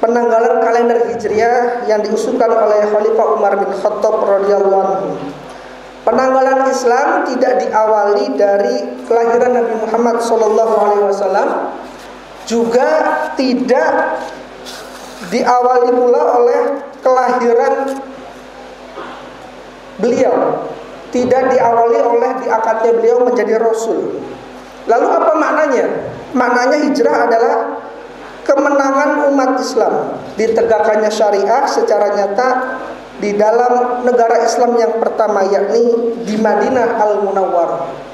penanggalan kalender Hijriah yang diusulkan oleh Khalifah Umar bin Khattab radhiyallahu anhu. Penanggalan Islam tidak diawali dari kelahiran Nabi Muhammad SAW, juga tidak diawali pula oleh kelahiran beliau, tidak diawali oleh diangkatnya beliau menjadi Rasul. Lalu apa maknanya? Maknanya hijrah adalah kemenangan umat Islam, ditegakkannya syariah secara nyata di dalam negara Islam yang pertama, yakni di Madinah Al-Munawwarah.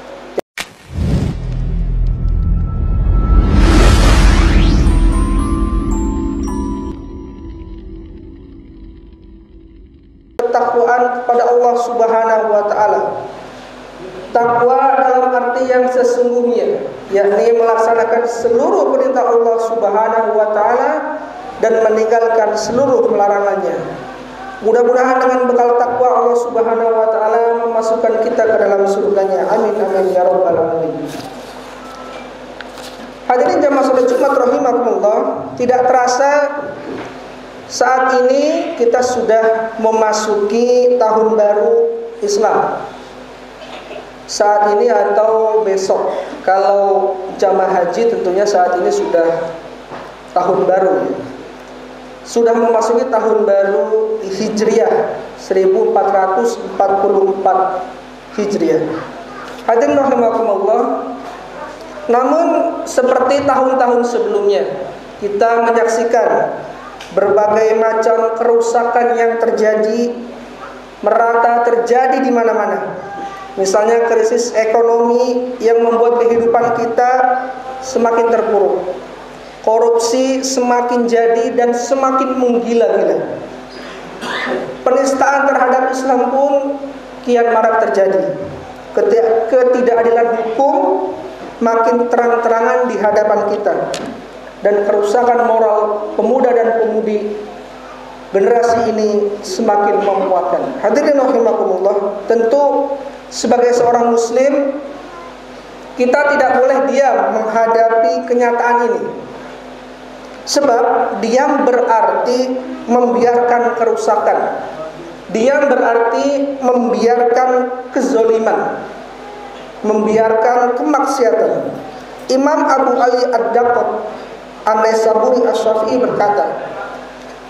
Ketakwaan kepada Allah Subhanahu wa taala. Takwa dalam arti yang sesungguhnya, yakni melaksanakan seluruh perintah Allah Subhanahu wa taala dan meninggalkan seluruh larangannya. Mudah-mudahan dengan bekal takwa Allah Subhanahu wa taala memasukkan kita ke dalam surganya. Amin amin ya rabbal alamin. Hadirin jamaah salat Jumat rahimakumullah, tidak terasa saat ini kita sudah memasuki tahun baru Islam. Saat ini atau besok, kalau jamaah haji tentunya saat ini sudah tahun baru, sudah memasuki tahun baru Hijriah 1444 Hijriah. Hadirin rahimakumullah, namun seperti tahun-tahun sebelumnya, kita menyaksikan berbagai macam kerusakan yang terjadi merata terjadi di mana-mana. Misalnya krisis ekonomi yang membuat kehidupan kita semakin terpuruk. Korupsi semakin jadi dan semakin menggila-gila. Penistaan terhadap Islam pun kian marak terjadi. Ketidakadilan hukum makin terang-terangan di hadapan kita. Dan kerusakan moral pemuda dan pemudi generasi ini semakin memuakkan. Hadirin rahimakumullah, tentu sebagai seorang muslim kita tidak boleh diam menghadapi kenyataan ini. Sebab diam berarti membiarkan kerusakan. Diam berarti membiarkan kezoliman, membiarkan kemaksiatan. Imam Abu Ali Ad-Daqqaq An-Naisaburi Asy-Syafi'i berkata,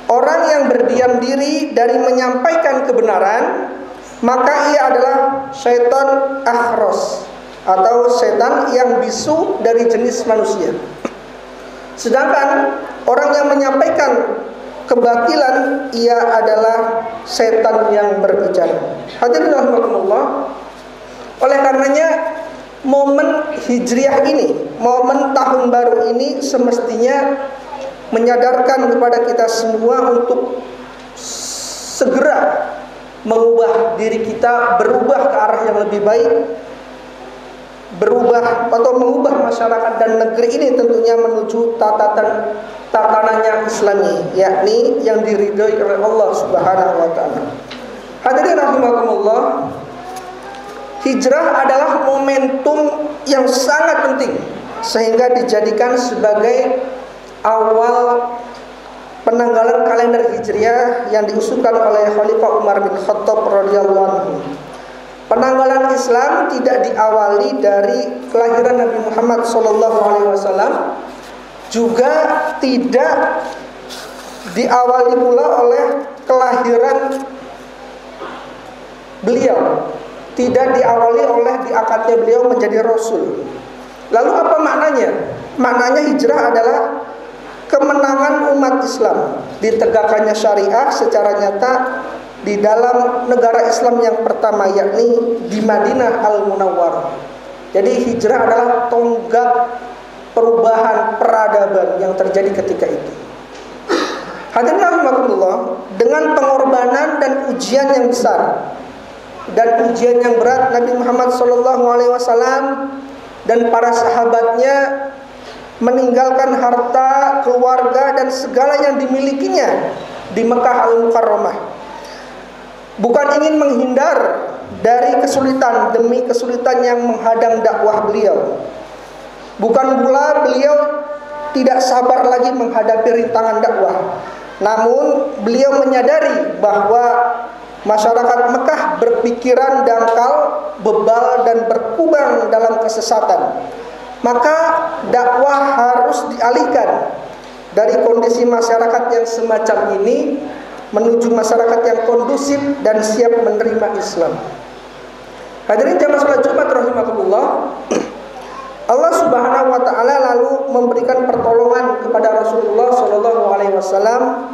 orang yang berdiam diri dari menyampaikan kebenaran, maka ia adalah syaitan akhros, atau setan yang bisu dari jenis manusia. Sedangkan orang yang menyampaikan kebatilan, ia adalah setan yang berbicara. Hadirin rahimakumullah, oleh karenanya momen Hijriah ini, momen tahun baru ini semestinya menyadarkan kepada kita semua untuk segera mengubah diri kita, berubah ke arah yang lebih baik, berubah atau mengubah masyarakat dan negeri ini tentunya menuju tatanan yang Islami, yakni yang diridhoi oleh Allah Subhanahu wa taala. Hadirin rahimakumullah, hijrah adalah momentum yang sangat penting sehingga dijadikan sebagai awal penanggalan kalender Hijriah yang diusulkan oleh Khalifah Umar bin Khattab radhiyallahu anhu. Penanggalan Islam tidak diawali dari kelahiran Nabi Muhammad SAW, juga tidak diawali pula oleh kelahiran beliau, tidak diawali oleh diangkatnya beliau menjadi Rasul. Lalu apa maknanya? Maknanya hijrah adalah kemenangan umat Islam, ditegakkannya syariah secara nyata di dalam negara Islam yang pertama, yakni di Madinah Al-Munawwarah. Jadi hijrah adalah tonggak perubahan peradaban yang terjadi ketika itu. Hadirin rahimakumullah, dengan pengorbanan dan ujian yang besar dan ujian yang berat, Nabi Muhammad SAW dan para sahabatnya meninggalkan harta, keluarga dan segala yang dimilikinya di Mekah Al-Mukarramah. Bukan ingin menghindar dari kesulitan demi kesulitan yang menghadang dakwah beliau. Bukan pula beliau tidak sabar lagi menghadapi rintangan dakwah. Namun beliau menyadari bahwa masyarakat Mekah berpikiran dangkal, bebal dan berkubang dalam kesesatan. Maka dakwah harus dialihkan dari kondisi masyarakat yang semacam ini menuju masyarakat yang kondusif dan siap menerima Islam. Hadirin jamaah salat Jumat rahimakumullah. Allah Subhanahu wa taala lalu memberikan pertolongan kepada Rasulullah sallallahu alaihi wasallam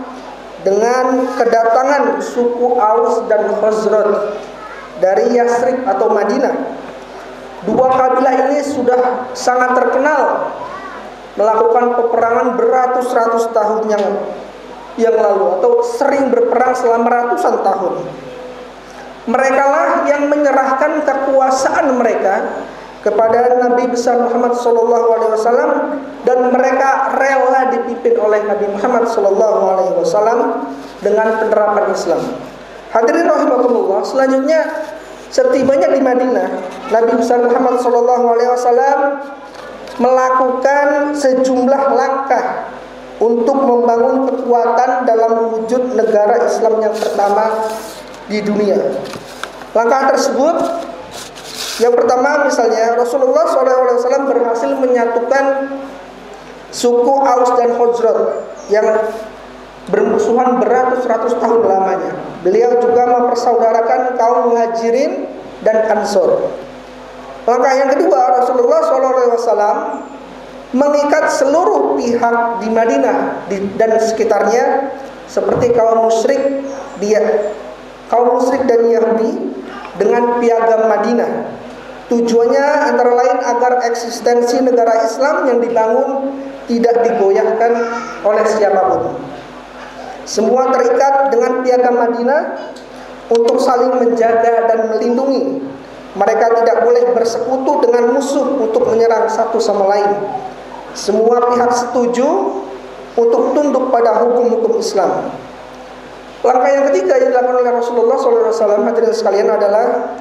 dengan kedatangan suku Aus dan Khazraj dari Yasrib atau Madinah. Dua kabilah ini sudah sangat terkenal melakukan peperangan beratus-ratus tahun yang lalu atau sering berperang selama ratusan tahun. Merekalah yang menyerahkan kekuasaan mereka kepada Nabi besar Muhammad SAW, dan mereka rela dipimpin oleh Nabi Muhammad SAW dengan penerapan Islam. Hadirin rahimakumullah, selanjutnya setibanya di Madinah, Nabi besar Muhammad SAW melakukan sejumlah langkah untuk membangun kekuatan dalam wujud negara Islam yang pertama di dunia. Langkah tersebut, yang pertama misalnya Rasulullah SAW berhasil menyatukan suku Aus dan Khazraj yang bermusuhan beratus-ratus tahun lamanya. Beliau juga mempersaudarakan kaum Muhajirin dan Ansor. Langkah yang kedua, Rasulullah SAW mengikat seluruh pihak di Madinah dan sekitarnya seperti kaum musyrik dan Yahudi dengan piagam Madinah. Tujuannya antara lain agar eksistensi negara Islam yang dibangun tidak digoyahkan oleh siapapun. Semua terikat dengan piagam Madinah untuk saling menjaga dan melindungi. Mereka tidak boleh bersekutu dengan musuh untuk menyerang satu sama lain. Semua pihak setuju untuk tunduk pada hukum-hukum Islam. Langkah yang ketiga yang dilakukan oleh Rasulullah SAW, hadirin sekalian, adalah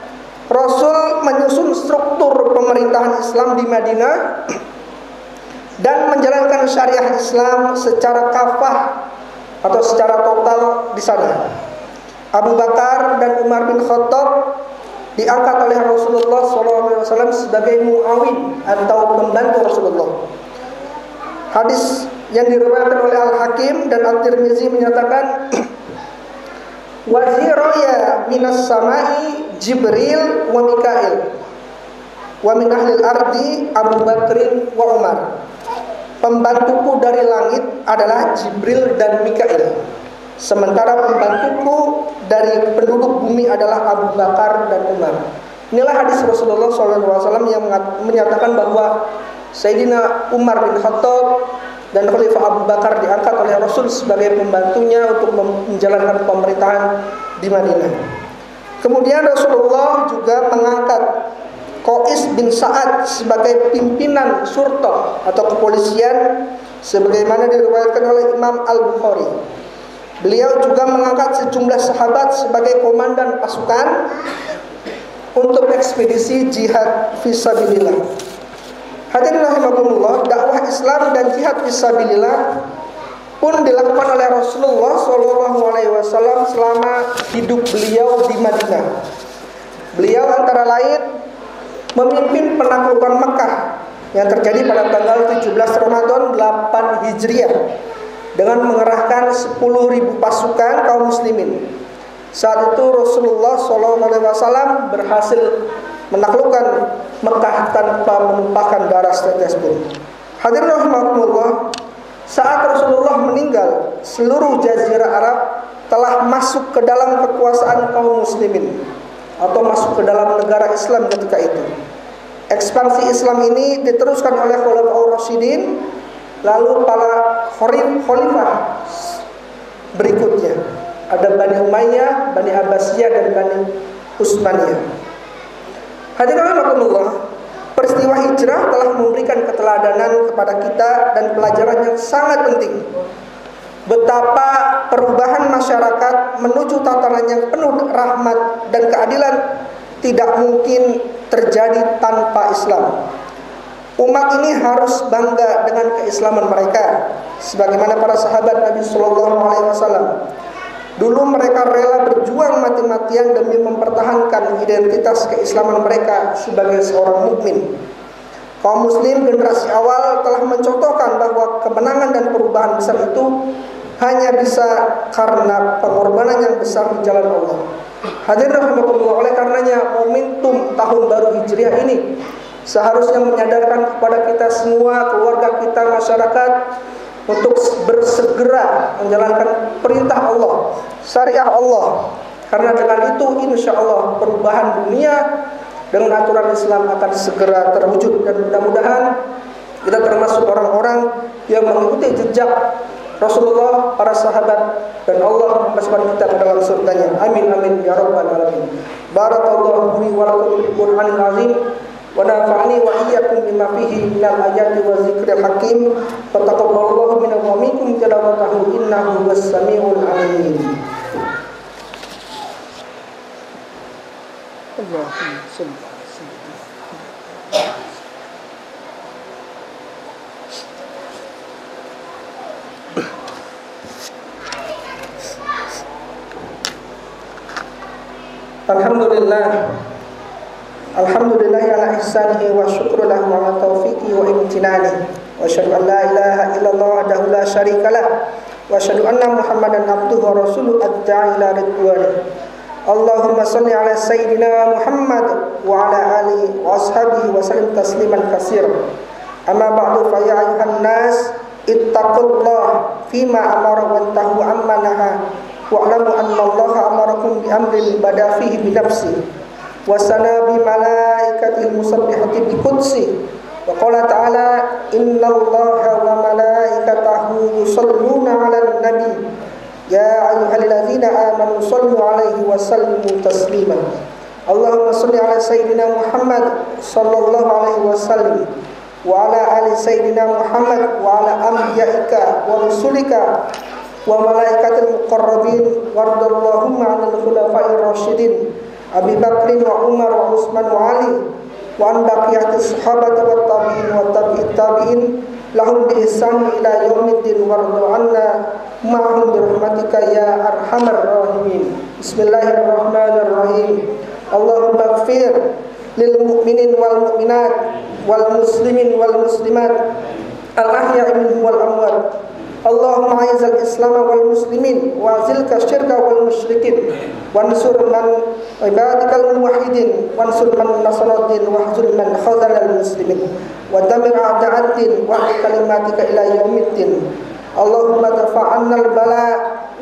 Rasul menyusun struktur pemerintahan Islam di Madinah dan menjalankan syariah Islam secara kafah atau secara total di sana. Abu Bakar dan Umar bin Khattab diangkat oleh Rasulullah SAW sebagai muawin atau pembantu Rasulullah. Hadis yang diriwayatkan oleh Al-Hakim dan At-Tirmizi menyatakan, waziraya minas samai Jibril wa Mikail wa min ahlil ardi Abu Bakrin wa Umar. Pembantuku dari langit adalah Jibril dan Mikail, sementara pembantuku dari penduduk bumi adalah Abu Bakar dan Umar. Inilah hadis Rasulullah SAW yang menyatakan bahwa Sayyidina Umar bin Khattab dan Khalifah Abu Bakar diangkat oleh Rasul sebagai pembantunya untuk menjalankan pemerintahan di Madinah. Kemudian Rasulullah juga mengangkat Qais bin Sa'ad sebagai pimpinan surta atau kepolisian sebagaimana diriwayatkan oleh Imam Al-Bukhari. Beliau juga mengangkat sejumlah sahabat sebagai komandan pasukan untuk ekspedisi jihad fisabilillah. Hadirin rahimakumullah, dakwah Islam dan jihad fisabilillah pun dilakukan oleh Rasulullah SAW selama hidup beliau di Madinah. Beliau antara lain memimpin penaklukan Mekah yang terjadi pada tanggal 17 Ramadan 8 Hijriah dengan mengerahkan 10.000 pasukan kaum muslimin. Saat itu Rasulullah SAW berhasil menaklukkan Mekah tanpa menumpahkan darah setetes pun. Hadirin rahimakumullah, saat Rasulullah meninggal, seluruh jazirah Arab telah masuk ke dalam kekuasaan kaum muslimin atau masuk ke dalam negara Islam ketika itu. Ekspansi Islam ini diteruskan oleh Khulafaur Rasyidin, lalu para khalifah berikutnya. Ada Bani Umayyah, Bani Abbasiyah dan Bani Utsmaniyah. Hadirin rahimakumullah, peristiwa hijrah telah memberikan keteladanan kepada kita dan pelajaran yang sangat penting. Betapa perubahan masyarakat menuju tatanan yang penuh rahmat dan keadilan tidak mungkin terjadi tanpa Islam. Umat ini harus bangga dengan keislaman mereka, sebagaimana para sahabat Nabi Shallallahu Alaihi Wasallam. Dulu mereka rela berjuang mati-matian demi mempertahankan identitas keislaman mereka sebagai seorang mukmin. Kaum muslim generasi awal telah mencontohkan bahwa kemenangan dan perubahan besar itu hanya bisa karena pengorbanan yang besar di jalan Allah. Hadirin rahimakumullah, oleh karenanya momentum tahun baru Hijriah ini seharusnya menyadarkan kepada kita semua, keluarga kita, masyarakat, untuk bersegera menjalankan perintah Allah, syariah Allah. Karena dengan itu insya Allah perubahan dunia dengan aturan Islam akan segera terwujud. Dan mudah-mudahan kita termasuk orang-orang yang mengikuti jejak Rasulullah, para sahabat, dan Allah memasukkan kita ke dalam surganya. Amin amin ya rabbal alamin. Barakallahu li wa lakum bil Qur'anil azim wa nafa'ani wa iyyakum bima fihi minal ayati wa zikril hakim. Fataqabbalallahu minna wa minkum tilawatahu innahu was-sami'ul alim. Allahumma shalli ala sayyidina. Alhamdulillah ala ihsanihi wa syukru lahu ala taufiqi wa imtinani wa asyhadu an la ilaha illallah wahdahu la syarikalah wa asyhadu anna Muhammadan abduhu wa rasuluhu ad-da'i ila ridwani. Allahumma shalli ala sayyidina Muhammad wa ala alihi wa ashabihi wa sallim tasliman katsira. Amma ba'du, fa ya ayyuhan nas ittaqullah fima amara wa tahu amma naha wa'lamu anna Allah amarakum bi amrin bada fihi bi nafsi wa sana bi malaikatihi musabbihati bi qudsi wa qala ta'ala innallaha wa malaikatahu yusholluna 'alan nabi ya ayyuhalladzina amanu shallu 'alaihi wa sallimu taslima. Allahumma shalli 'ala sayyidina Muhammad sallallahu alaihi wasallam wa 'ala ali sayyidina Muhammad wa 'ala anbiya'ika wa rusulika wa malaikatil muqarrabin wardallahumma 'anil khulafa'ir rasyidin Abi Bakrin wa Umar wa Utsman wa Ali wa an baqiyatis sahabati wat tabi'in wa tabi'it tabi'in lahum bi ihsan ila yaumiddin warḍu 'anna ma'hum bi rahmatika ya arhamar rahimin. Bismillahirrahmanirrahim. Allahumma ighfir lil mu'minin wal mu'minat wal muslimin wal muslimat al ahya'i minhum wal amwat. Allahumma a'izzal Islam wal muslimin wa azilka syirka wal musyrikin wansur man ibadikal muwahhidin wansur man nasaraddin wahzur man khazalal muslimin wa damir a'da'addin wa kalimatika ila yaumiddin. Allahumma dafa'anna al bala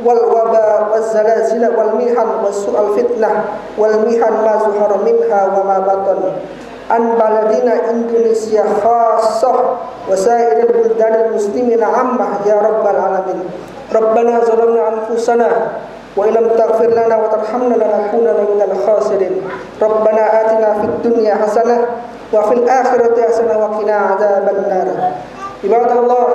wal waba waz zalazil wal mihan was su'al fitnah wal mihan ma zuhara minha wa ma batan an baladina Indonesia khassah wa sairil buldanil muslimina ammah ya rabbal alamin. Rabbana zalamna anfusana wa illam taghfir lana wa tarhamna lanakunanna minal khasirin. Rabbana atina fid dunya hasanah wa fil akhirati hasanah wa qina adzabannar. Ibadallah,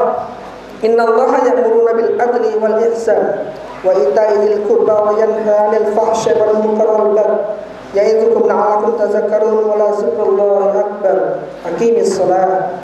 innallaha ya'muruna bil adli wal ihsan wa ita'i dzil qurba wa yanha 'anil fahsya'i wal munkari wal baghi ya'idzukum la'allakum tadhakkarun wa la zikrullahi akbar. Aqimis shalah.